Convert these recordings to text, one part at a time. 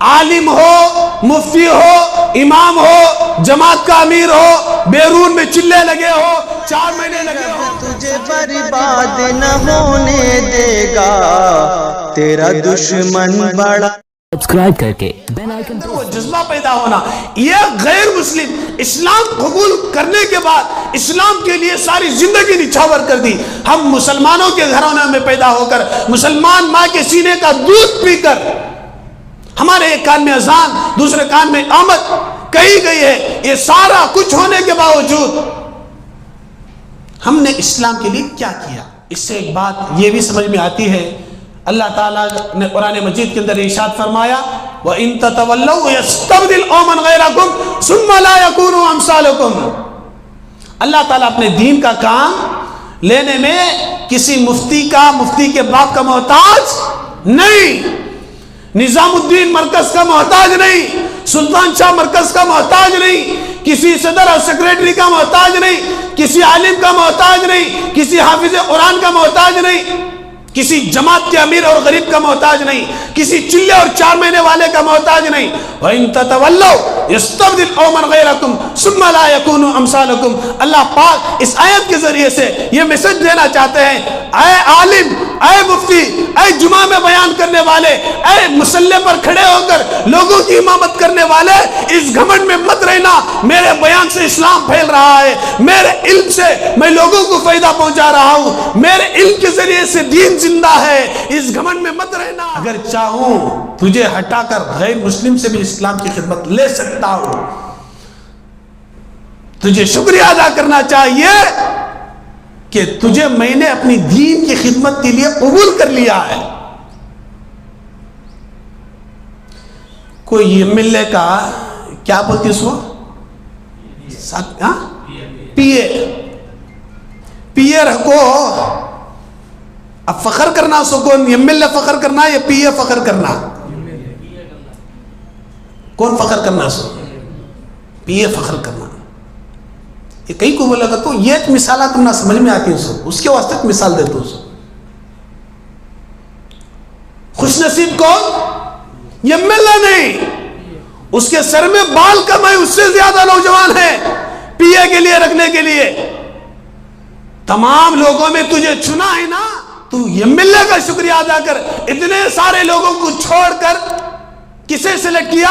عالم ہو، مفتی ہو، امام ہو، جماعت کا امیر ہو، بیرون میں چلے لگے ہو، 4 مہینے لگے ہو، تجھے برباد نہ ہونے دے گا تیرا دشمن بڑا۔ سبسکرائب کر کے بیل آئیکن وہ جذبہ پیدا ہونا، یہ غیر مسلم اسلام قبول کرنے کے بعد اسلام کے لیے ساری زندگی نچھاور کر دی۔ ہم مسلمانوں کے گھروں میں پیدا ہو کر، مسلمان ماں کے سینے کا دودھ پی کر، ہمارے ایک کان میں اذان، دوسرے کان میں آمد کہی گئی ہے، یہ سارا کچھ ہونے کے باوجود ہم نے اسلام کے لیے کیا کیا؟ اس سے ایک بات یہ بھی سمجھ میں آتی ہے، اللہ تعالیٰ نے قرآن مجید کے اندر ارشاد فرمایا وَإِن تَتَوَلَّوْا يَسْتَبْدِلْ قَوْمًا غَيْرَكُمْ ثُمَّ لَا يَكُونُوا أَمْثَالَكُمْ۔ اللہ تعالیٰ اپنے دین کا کام لینے میں کسی مفتی کے باپ کا محتاج نہیں، نظام الدین مرکز کا محتاج نہیں، سلطان شاہ مرکز کا محتاج نہیں، کسی صدر اور سیکریٹری کا محتاج نہیں، کسی عالم کا محتاج نہیں، کسی حافظ قرآن کا محتاج نہیں، کسی جماعت کے امیر اور غریب کا محتاج نہیں، کسی چلے اور 4 مہینے والے کا محتاج نہیں۔ وَإِن تَتَوَلَّوْا يَسْتَبْدِلْ قَوْمًا غَيْرَكُمْ ثُمَّ لَا يَكُونُوا أَمْثَالَكُمْ۔ اللہ پاک اس آیت کے ذریعے سے یہ میسج دینا چاہتے ہیں، اے عالم، اے مفتی، اے جمعہ میں بیان کرنے والے، اے مسلح پر کھڑے ہو کر لوگوں کی امامت کرنے والے، اس گھمنڈ میں مت رہنا میرے بیان سے اسلام پھیل رہا ہے، میرے علم سے میں لوگوں کو فائدہ پہنچا رہا ہوں، میرے علم کے ذریعے سے دین زندہ ہے، اس گھمنڈ میں مت رہنا۔ اگر چاہوں تجھے ہٹا کر غیر مسلم سے بھی اسلام کی خدمت لے سکتا ہوں۔ تجھے شکریہ ادا کرنا چاہیے کہ تجھے میں نے اپنی دین کی خدمت کے لیے قبول کر لیا ہے۔ کوئی MLA کا کیا بولتی اس کو؟ پی اے رکھو، اب فخر کرنا سو کون MLA فخر کرنا یا پی اے فخر کرنا؟ کون فخر کرنا سو؟ پی اے فخر کرنا۔ یہ کئی کو بولا تو یہ ایک مثالہ تم نہ سمجھ میں آتی سو، اس کے واسطے مثال دیتا ہوں سو۔ خوش نصیب کون؟ MLA نہیں، اس کے سر میں بال کم ہے، اس سے زیادہ نوجوان ہیں پی اے کے لیے رکھنے کے لیے۔ تمام لوگوں میں تجھے چنا ہے نا، تو MLA کا شکریہ ادا کر۔ اتنے سارے لوگوں کو چھوڑ کر کسے سلیکٹ کیا؟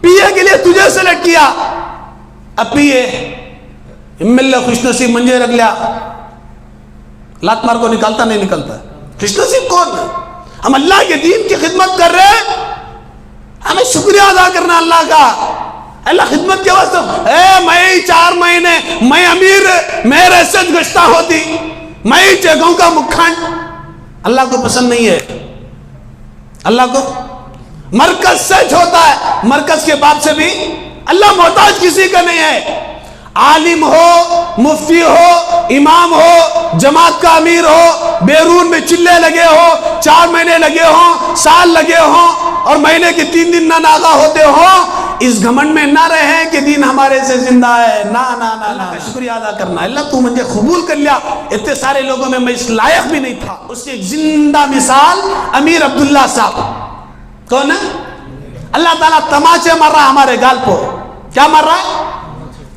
پی اے کے لیے تجھے سلیکٹ کیا۔ اب پی اے MLA خوش نصیب منجے رکھ لیا، لات مار کو نکالتا نہیں نکلتا۔ خوش نصیب کون ہے؟ ہم اللہ کے دین کی خدمت کر رہے ہیں، ہمیں شکریہ ادا کرنا اللہ کا۔ اللہ خدمت کے واسطے میں 4 مہینے میں امیر میرے سے گشتہ ہوتی، میں جگہوں کا مکھنڈ، اللہ کو پسند نہیں ہے۔ اللہ کو مرکز سے ہوتا ہے، مرکز کے باپ سے بھی اللہ محتاج کسی کا نہیں ہے۔ عالم ہو، مفتی ہو، امام ہو، جماعت کا امیر ہو، بیرون میں چلے لگے ہو، 4 مہینے لگے ہوں، سال لگے ہوں، اور مہینے کے 3 دن نہ ناغا ہوتے ہوں، اس گھمنڈ میں نہ رہیں کہ دین ہمارے سے زندہ ہے۔ نا نا نا نا، شکریہ ادا کرنا، اللہ تو مجھے قبول کر لیا۔ اتنے سارے لوگوں میں اس لائق بھی نہیں تھا۔ اس کی ایک زندہ مثال امیر عبداللہ صاحب، کون ہے؟ اللہ تعالیٰ تماچے مار رہا ہمارے گال کو، کیا مار رہا ہے؟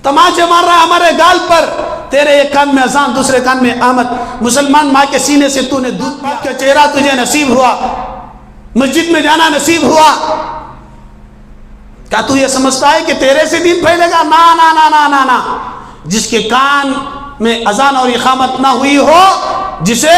تماچے مار رہا ہے ہمارے گال پر۔ تیرے ایک کان میں اذان، دوسرے کان میں آمد، مسلمان ماں کے سینے سے تو نے دودھ پی کے چہرہ تجھے نصیب ہوا، مسجد میں جانا نصیب ہوا۔ کیا تو یہ سمجھتا ہے کہ تیرے سے دین پھیلے گا؟ نا نا نا نا نا نا۔ جس کے کان میں اذان اور اقامت نہ ہوئی ہو، جسے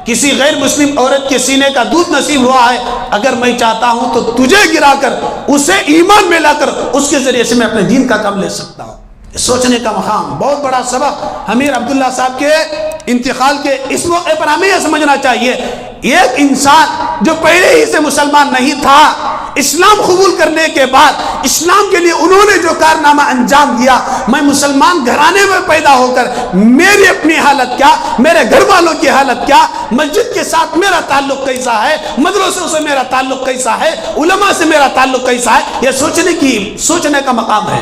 کسی غیر مسلم عورت کے سینے کا دودھ نصیب ہوا ہے، اگر میں چاہتا ہوں تو تجھے گرا کر اسے ایمان میں لا کر اس کے ذریعے سے میں اپنے دین کا کام لے سکتا ہوں۔ سوچنے کا مقام، بہت بڑا سبق امیر عبداللہ صاحب کے انتقال کے اس موقع پر ہمیں یہ سمجھنا چاہیے، ایک انسان جو پہلے ہی سے مسلمان نہیں تھا، اسلام قبول کرنے کے بعد اسلام کے لیے انہوں نے جو کارنامہ انجام دیا، میں مسلمان گھرانے میں پیدا ہو کر میری اپنی حالت کیا، میرے گھر والوں کی حالت کیا، مسجد کے ساتھ میرا تعلق کیسا ہے، مدرسوں سے میرا تعلق کیسا ہے، علماء سے میرا تعلق کیسا ہے، یہ سوچنے کا مقام ہے۔